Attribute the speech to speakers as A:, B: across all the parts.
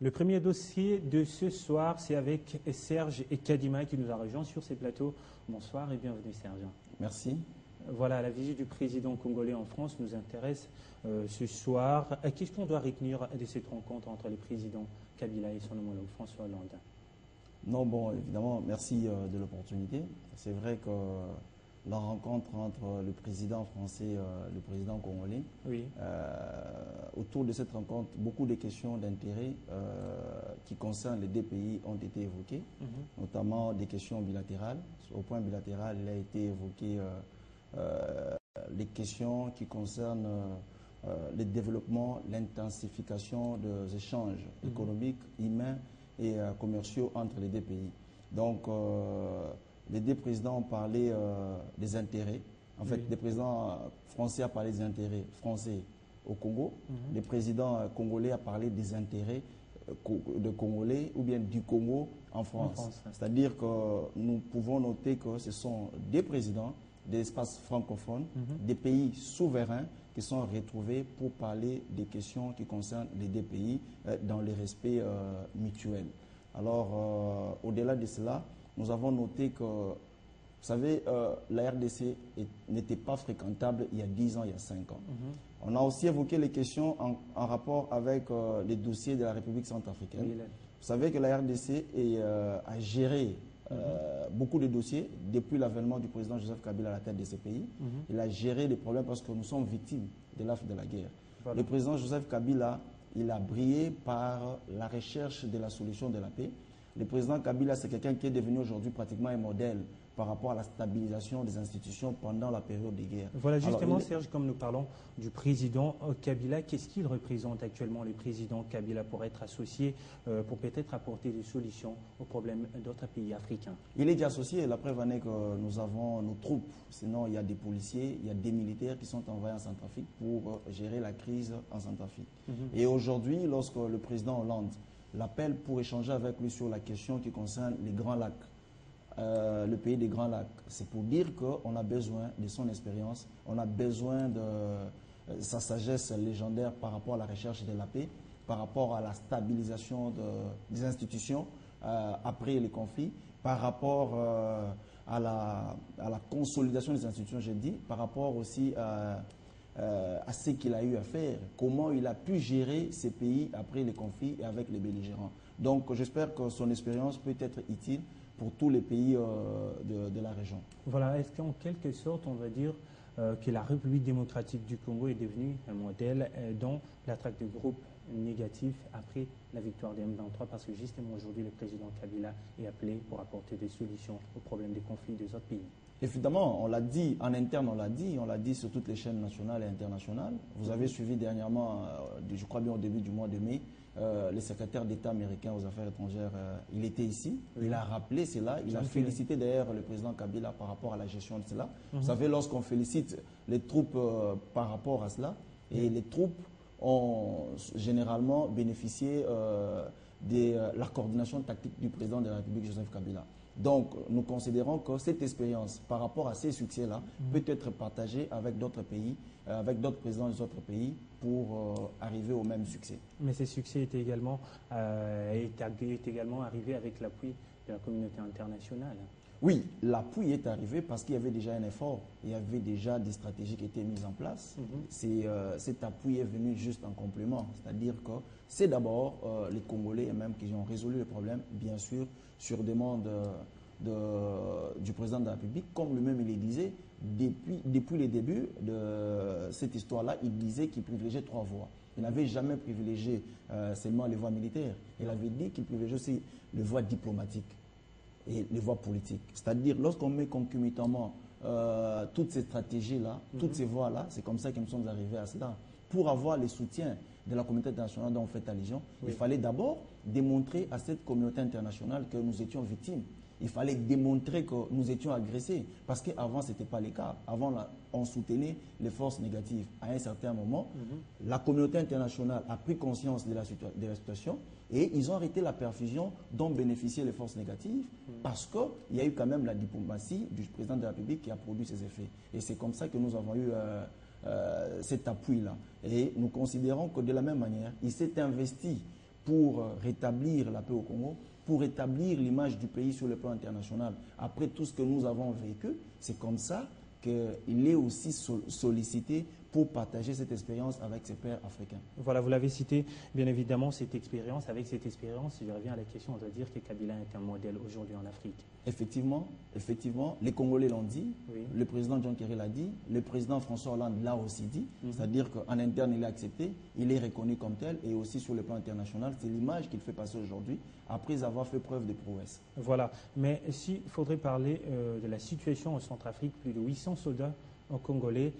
A: Le premier dossier de ce soir, c'est avec Serge et Kadima qui nous a rejoint sur ces plateaux. Bonsoir et bienvenue Serge.
B: Merci.
A: Voilà, la visite du président congolais en France nous intéresse ce soir. Qu'est-ce qu'on doit retenir de cette rencontre entre le président Kabila et son homologue François Hollande?
B: Non, bon, évidemment, merci de l'opportunité. C'est vrai que la rencontre entre le président français et le président congolais,
A: oui.
B: Autour de cette rencontre, beaucoup de questions d'intérêt qui concernent les deux pays ont été évoquées, notamment des questions bilatérales. Au point bilatéral, il a été évoqué les questions qui concernent le développement, l'intensification des échanges économiques, humains et commerciaux entre les deux pays. Donc, les deux présidents ont parlé des intérêts. En fait, le président français a parlé des intérêts français au Congo. Le président congolais a parlé des intérêts de Congolais ou bien du Congo en France. C'est-à-dire que nous pouvons noter que ce sont des présidents des espaces francophones, des pays souverains qui sont retrouvés pour parler des questions qui concernent les deux pays dans le respect mutuel. Alors, au-delà de cela, nous avons noté que, vous savez, la RDC n'était pas fréquentable il y a 10 ans, il y a 5 ans. On a aussi évoqué les questions en rapport avec les dossiers de la République centrafricaine. Vous savez que la RDC a géré beaucoup de dossiers depuis l'avènement du président Joseph Kabila à la tête de ce pays. Il a géré des problèmes parce que nous sommes victimes de l'AF de la guerre. Voilà. Le président Joseph Kabila, il a brillé par la recherche de la solution de la paix. Le président Kabila, c'est quelqu'un qui est devenu aujourd'hui pratiquement un modèle par rapport à la stabilisation des institutions pendant la période de guerre.
A: Voilà, justement, Serge, comme nous parlons du président Kabila, qu'est-ce qu'il représente actuellement, le président Kabila, pour être associé, pour peut-être apporter des solutions aux problèmes d'autres pays africains?
B: Il est déjà associé. La preuve en est que nous avons nos troupes. Sinon, il y a des policiers, il y a des militaires qui sont envoyés en Centrafrique pour gérer la crise en Centrafrique. Et aujourd'hui, lorsque le président Hollande l'appelle pour échanger avec lui sur la question qui concerne les Grands Lacs, le pays des Grands Lacs, c'est pour dire qu'on a besoin de son expérience, on a besoin de sa sagesse légendaire par rapport à la recherche de la paix, par rapport à la stabilisation des institutions après les conflits, par rapport à la consolidation des institutions, je dis, par rapport aussi à ce qu'il a eu à faire, comment il a pu gérer ces pays après les conflits et avec les belligérants. Donc j'espère que son expérience peut être utile pour tous les pays de la région.
A: Voilà, est-ce qu'en quelque sorte on va dire que la République démocratique du Congo est devenue un modèle dans la traque de groupes négatifs après la victoire des M23, parce que justement aujourd'hui le président Kabila est appelé pour apporter des solutions aux problèmes des conflits des autres pays?
B: Évidemment, on l'a dit, en interne on l'a dit sur toutes les chaînes nationales et internationales. Vous avez suivi dernièrement, je crois bien au début du mois de mai, le secrétaire d'État américain aux affaires étrangères, il était ici, il a rappelé cela, il a félicité d'ailleurs le président Kabila par rapport à la gestion de cela. Vous savez, lorsqu'on félicite les troupes par rapport à cela, et les troupes ont généralement bénéficié de la coordination tactique du président de la République, Joseph Kabila. Donc, nous considérons que cette expérience, par rapport à ces succès-là, peut être partagée avec d'autres pays, avec d'autres présidents des autres pays, pour arriver au même succès.
A: Mais ces succès étaient également arrivés avec l'appui de la communauté internationale.
B: Oui, l'appui est arrivé parce qu'il y avait déjà un effort, il y avait déjà des stratégies qui étaient mises en place. Cet appui est venu juste en complément, c'est-à-dire que c'est d'abord les Congolais eux-mêmes qui ont résolu le problème, bien sûr, sur demande du président de la République, comme lui-même il le disait, depuis les débuts de cette histoire-là, il disait qu'il privilégiait 3 voies. Il n'avait jamais privilégié seulement les voies militaires, il avait dit qu'il privilégiait aussi les voies diplomatiques et les voies politiques. C'est-à-dire, lorsqu'on met concomitamment toutes ces stratégies-là, toutes ces voies-là, c'est comme ça que nous sommes arrivés à cela. Pour avoir le soutien de la communauté internationale dont on fait allusion, il fallait d'abord démontrer à cette communauté internationale que nous étions victimes. Il fallait démontrer que nous étions agressés, parce qu'avant, ce n'était pas le cas. Avant, on soutenait les forces négatives. À un certain moment, la communauté internationale a pris conscience de la situation et ils ont arrêté la perfusion dont bénéficiaient les forces négatives, parce qu'il y a eu quand même la diplomatie du président de la République qui a produit ses effets. Et c'est comme ça que nous avons eu cet appui-là. Et nous considérons que de la même manière, il s'est investi pour rétablir la paix au Congo, pour rétablir l'image du pays sur le plan international. Après tout ce que nous avons vécu, c'est comme ça qu'il est aussi sollicité pour partager cette expérience avec ses pairs africains.
A: Voilà, vous l'avez cité, bien évidemment, cette expérience. Avec cette expérience, je reviens à la question, on doit dire que Kabila est un modèle aujourd'hui en Afrique.
B: Effectivement, les Congolais l'ont dit,
A: oui.
B: Le président John Kerry l'a dit, le président François Hollande l'a aussi dit, c'est-à-dire qu'en interne, il est accepté, il est reconnu comme tel, et aussi sur le plan international, c'est l'image qu'il fait passer aujourd'hui, après avoir fait preuve de prouesse.
A: Voilà, mais s'il faudrait parler de la situation en Centrafrique, plus de 800 soldats congolais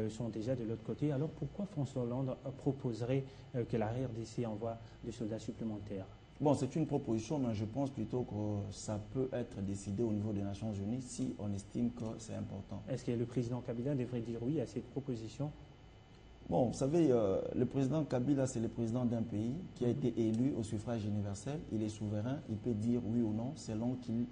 A: sont déjà de l'autre côté. Alors pourquoi François Hollande proposerait que la RDC envoie des soldats supplémentaires?
B: Bon, c'est une proposition, mais je pense plutôt que ça peut être décidé au niveau des Nations Unies si on estime que c'est important.
A: Est-ce que le président Kabila devrait dire oui à cette proposition?
B: Bon, vous savez, le président Kabila, c'est le président d'un pays qui a été élu au suffrage universel. Il est souverain, il peut dire oui ou non selon qu'il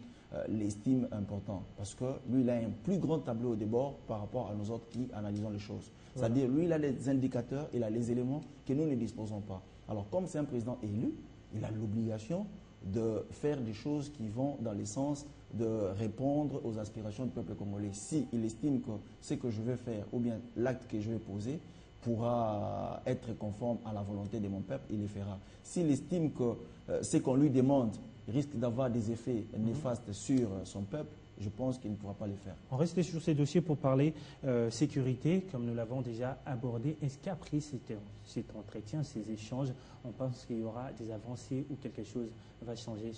B: l'estime important. Parce que lui, il a un plus grand tableau de bord par rapport à nous autres qui analysons les choses. C'est-à-dire, lui, il a des indicateurs, il a les éléments que nous ne disposons pas. Alors, comme c'est un président élu, il a l'obligation de faire des choses qui vont dans le sens de répondre aux aspirations du peuple congolais. Si il estime que ce que je vais faire ou bien l'acte que je vais poser pourra être conforme à la volonté de mon peuple, il le fera. S'il estime que ce qu'on lui demande risque d'avoir des effets néfastes sur son peuple, je pense qu'il ne pourra pas le faire.
A: On reste sur ces dossiers pour parler sécurité, comme nous l'avons déjà abordé. Est-ce qu'après cet entretien, ces échanges, on pense qu'il y aura des avancées ou quelque chose va changer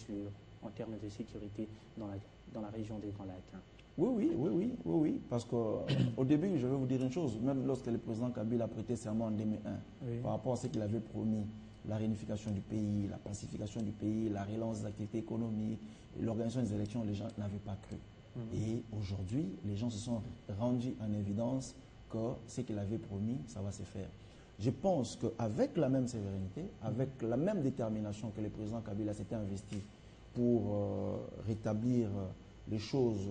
A: en termes de sécurité dans la région des Grands Lacs?
B: Oui, parce qu'au début, je vais vous dire une chose, même lorsque le président Kabila a prêté serment en 2001, par rapport à ce qu'il avait promis, la réunification du pays, la pacification du pays, la relance des activités économiques, l'organisation des élections, les gens n'avaient pas cru. Et aujourd'hui, les gens se sont rendus en évidence que ce qu'il avait promis, ça va se faire. Je pense qu'avec la même sérénité, avec la même détermination que le président Kabila s'était investi pour rétablir les choses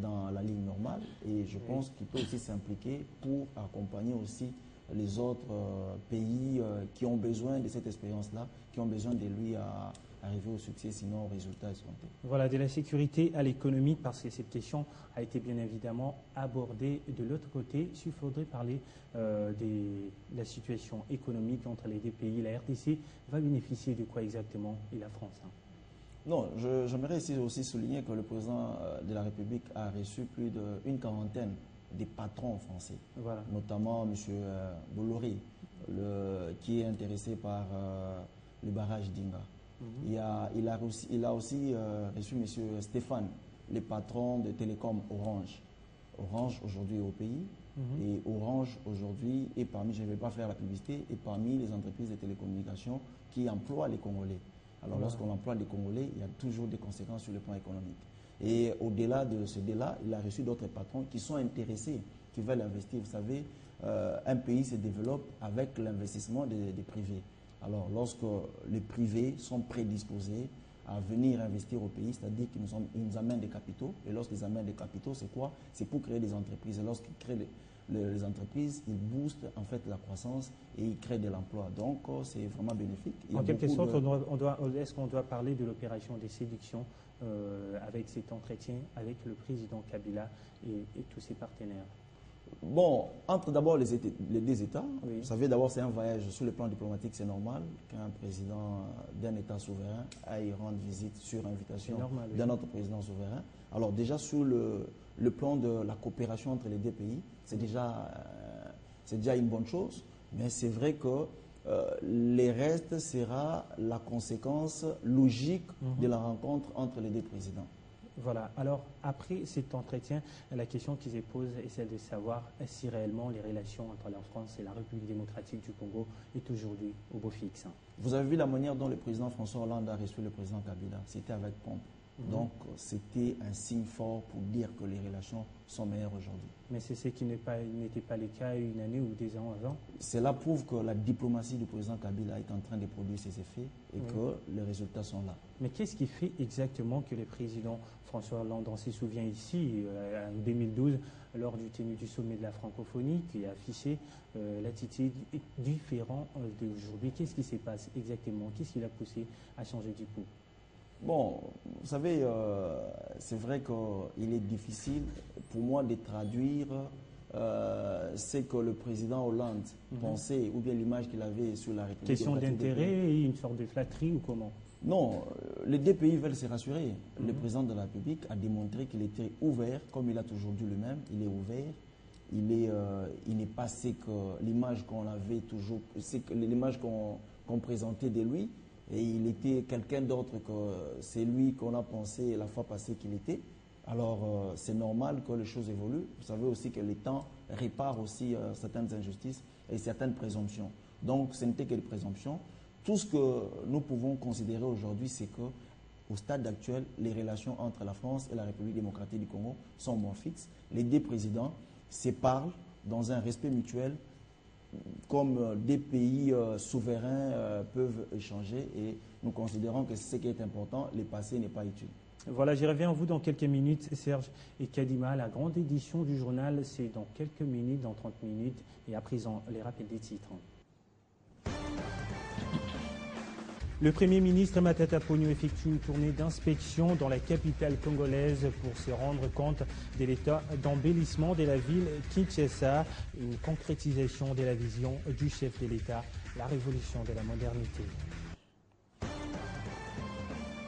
B: dans la ligne normale, et je pense qu'il peut aussi s'impliquer pour accompagner aussi les autres pays qui ont besoin de cette expérience-là, qui ont besoin de lui à arriver au succès, sinon au résultat escompté.
A: Voilà, de la sécurité à l'économie, parce que cette question a été bien évidemment abordée de l'autre côté. S'il faudrait parler de la situation économique entre les deux pays, la RDC va bénéficier de quoi exactement et la France?
B: Non, j'aimerais ici aussi souligner que le président de la République a reçu plus d'une quarantaine des patrons français, notamment M. Bolloré, qui est intéressé par le barrage d'Inga. Il a aussi reçu M. Stéphane, le patron de Télécom Orange. Orange aujourd'hui est au pays, et Orange aujourd'hui est parmi, je ne vais pas faire la publicité, est parmi les entreprises de télécommunications qui emploient les Congolais. Alors lorsqu'on emploie les Congolais, il y a toujours des conséquences sur le plan économique. Et au-delà de ce délai, il a reçu d'autres patrons qui sont intéressés, qui veulent investir. Vous savez, un pays se développe avec l'investissement des privés. Alors lorsque les privés sont prédisposés à venir investir au pays, c'est-à-dire qu'ils nous amènent des capitaux. Et lorsqu'ils amènent des capitaux, c'est quoi? C'est pour créer des entreprises. Et lorsqu'ils créent les entreprises, ils boostent en fait la croissance et ils créent de l'emploi. Donc c'est vraiment bénéfique.
A: En quelque sorte, est-ce qu'on doit parler de l'opération des séductions avec cet entretien avec le président Kabila et tous ses partenaires?
B: Bon, entre d'abord les deux États. Vous savez, d'abord, c'est un voyage sur le plan diplomatique, c'est normal qu'un président d'un État souverain aille rendre visite sur invitation d'un autre président souverain. Alors déjà, sur le plan de la coopération entre les deux pays, c'est déjà une bonne chose, mais c'est vrai que le reste sera la conséquence logique de la rencontre entre les deux présidents.
A: Voilà. Alors, après cet entretien, la question qui se pose est celle de savoir si réellement les relations entre la France et la République démocratique du Congo est aujourd'hui au beau fixe.
B: Vous avez vu la manière dont le président François Hollande a reçu le président Kabila. C'était avec pompe. Donc, c'était un signe fort pour dire que les relations sont meilleures aujourd'hui.
A: Mais c'est ce qui n'était pas le cas une année ou des ans avant.
B: Cela prouve que la diplomatie du président Kabila est en train de produire ses effets et que les résultats sont là.
A: Mais qu'est-ce qui fait exactement que le président François Hollande, on s'y souvient ici, en 2012, lors du tenue du sommet de la francophonie, qui a affiché l'attitude différente d'aujourd'hui? Qu'est-ce qui se passe exactement? Qu'est-ce qui l'a poussé à changer du coup?
B: Bon, vous savez, c'est vrai qu'il est difficile pour moi de traduire ce que le président Hollande pensait ou bien l'image qu'il avait sur la République.
A: Question d'intérêt et une sorte de flatterie ou comment?
B: Non, les deux pays veulent se rassurer. Le président de la République a démontré qu'il était ouvert, comme il a toujours dit lui-même, il est ouvert. Il n'est pas ce que l'image qu'on avait toujours, l'image qu'on présentait de lui. Et il était quelqu'un d'autre que c'est lui qu'on a pensé la fois passée qu'il était. Alors, c'est normal que les choses évoluent. Vous savez aussi que le temps répare aussi certaines injustices et certaines présomptions. Donc, ce n'était que des présomptions. Tout ce que nous pouvons considérer aujourd'hui, c'est qu'au stade actuel, les relations entre la France et la République démocratique du Congo sont moins fixes. Les deux présidents se parlent dans un respect mutuel, comme des pays souverains peuvent échanger, et nous considérons que c'est ce qui est important. Le passé n'est pas utile.
A: Voilà, j'y reviens à vous dans quelques minutes, Serge et Kadima. La grande édition du journal, c'est dans quelques minutes, dans 30 minutes. Et à présent, les rappels des titres. Le Premier ministre Matata Ponyo effectue une tournée d'inspection dans la capitale congolaise pour se rendre compte de l'état d'embellissement de la ville Kinshasa, une concrétisation de la vision du chef de l'État, la révolution de la modernité.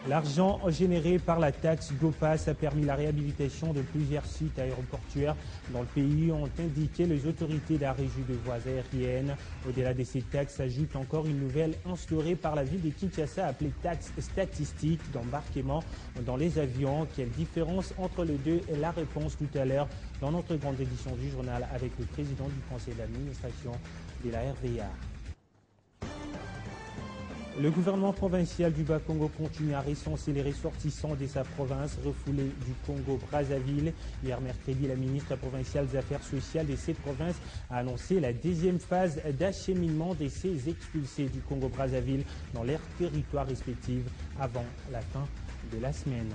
A: L'argent généré par la taxe GOPAS a permis la réhabilitation de plusieurs sites aéroportuaires dans le pays, ont indiqué les autorités de la régie de voies aériennes. Au-delà de ces taxes, s'ajoute encore une nouvelle instaurée par la ville de Kinshasa appelée taxe statistique d'embarquement dans les avions. Quelle différence entre les deux? La réponse tout à l'heure dans notre grande édition du journal avec le président du conseil d'administration de la RVA. Le gouvernement provincial du Bas-Congo continue à recenser les ressortissants de sa province refoulée du Congo-Brazzaville. Hier mercredi, la ministre provinciale des Affaires sociales de cette province a annoncé la deuxième phase d'acheminement de ces expulsés du Congo-Brazzaville dans leurs territoires respectifs avant la fin de la semaine.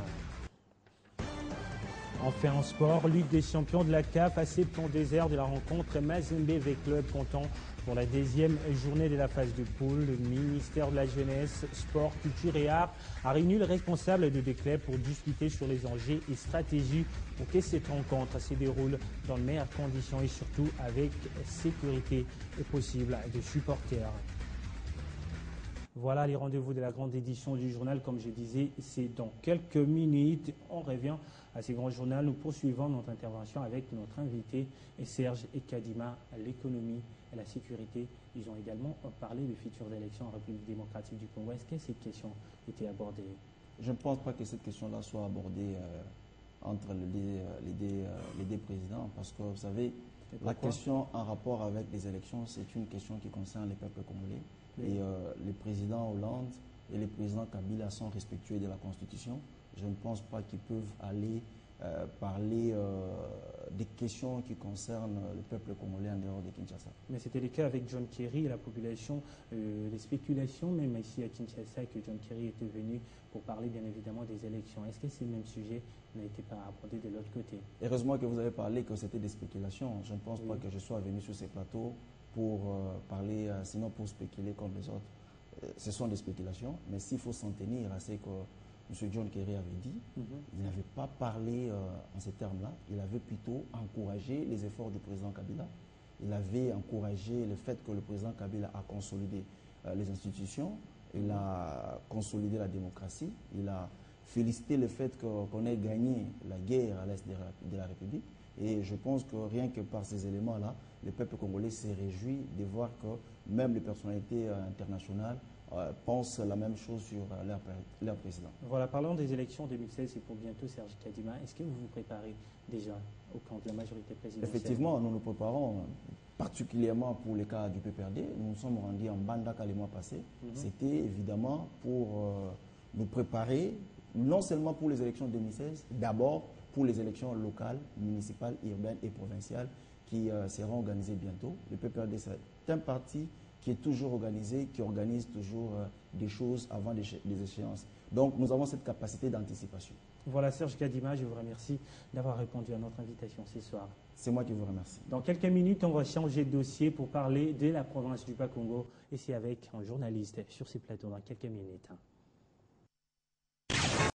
A: Enfin en sport, Ligue des champions de la CAF à 72 heures de la rencontre Mazembe V-Club comptant pour la deuxième journée de la phase de poule. Le ministère de la Jeunesse, Sport, Culture et Arts a réuni le responsable de deux clubs pour discuter sur les enjeux et stratégies pour que cette rencontre se déroule dans de meilleures conditions et surtout avec sécurité possible des supporters. Voilà les rendez-vous de la grande édition du journal. Comme je disais, c'est dans quelques minutes. On revient à ce grand journal. Nous poursuivons notre intervention avec notre invité Serge et Kadima, l'économie et la sécurité. Ils ont également parlé des futures élections en République démocratique du Congo. Est-ce que cette question était abordée?
B: Je ne pense pas que cette question-là soit abordée entre les deux présidents, parce que vous savez, la question en rapport avec les élections, c'est une question qui concerne les peuples congolais. Oui. Et les présidents Hollande et les présidents Kabila sont respectueux de la Constitution. Je ne pense pas qu'ils peuvent aller parler des questions qui concernent le peuple congolais en dehors de Kinshasa.
A: Mais c'était le cas avec John Kerry et la population, les spéculations, même ici à Kinshasa, que John Kerry était venu pour parler bien évidemment des élections. Est-ce que ce même sujet n'a été pas abordé de l'autre côté?
B: Heureusement que vous avez parlé que c'était des spéculations. Je ne pense pas que je sois venu sur ces plateaux pour parler, sinon pour spéculer comme les autres. Ce sont des spéculations, mais s'il faut s'en tenir à ce que M. John Kerry avait dit, il n'avait pas parlé en ces termes-là. Il avait plutôt encouragé les efforts du président Kabila. Il avait encouragé le fait que le président Kabila a consolidé les institutions, il a consolidé la démocratie, il a félicité le fait qu'on ait gagné la guerre à l'est de la République. Et je pense que rien que par ces éléments-là, le peuple congolais s'est réjoui de voir que même les personnalités internationales pensent la même chose sur leur président.
A: Voilà, parlons des élections 2016, c'est pour bientôt, Serge Kadima. Est-ce que vous vous préparez déjà au camp de la majorité présidentielle?
B: Effectivement, nous nous préparons, particulièrement pour le cas du PPRD. Nous nous sommes rendus en Bandaka les mois passés. C'était évidemment pour nous préparer non seulement pour les élections 2016, d'abord pour les élections locales, municipales, urbaines et provinciales qui seront organisées bientôt. Le PPRD, c'est un parti qui est toujours organisé, qui organise toujours des choses avant des échéances. Donc nous avons cette capacité d'anticipation.
A: Voilà, Serge Kadima, je vous remercie d'avoir répondu à notre invitation ce soir.
B: C'est moi qui vous remercie.
A: Dans quelques minutes, on va changer de dossier pour parler de la province du Bas-Congo. Et c'est avec un journaliste sur ces plateaux dans quelques minutes.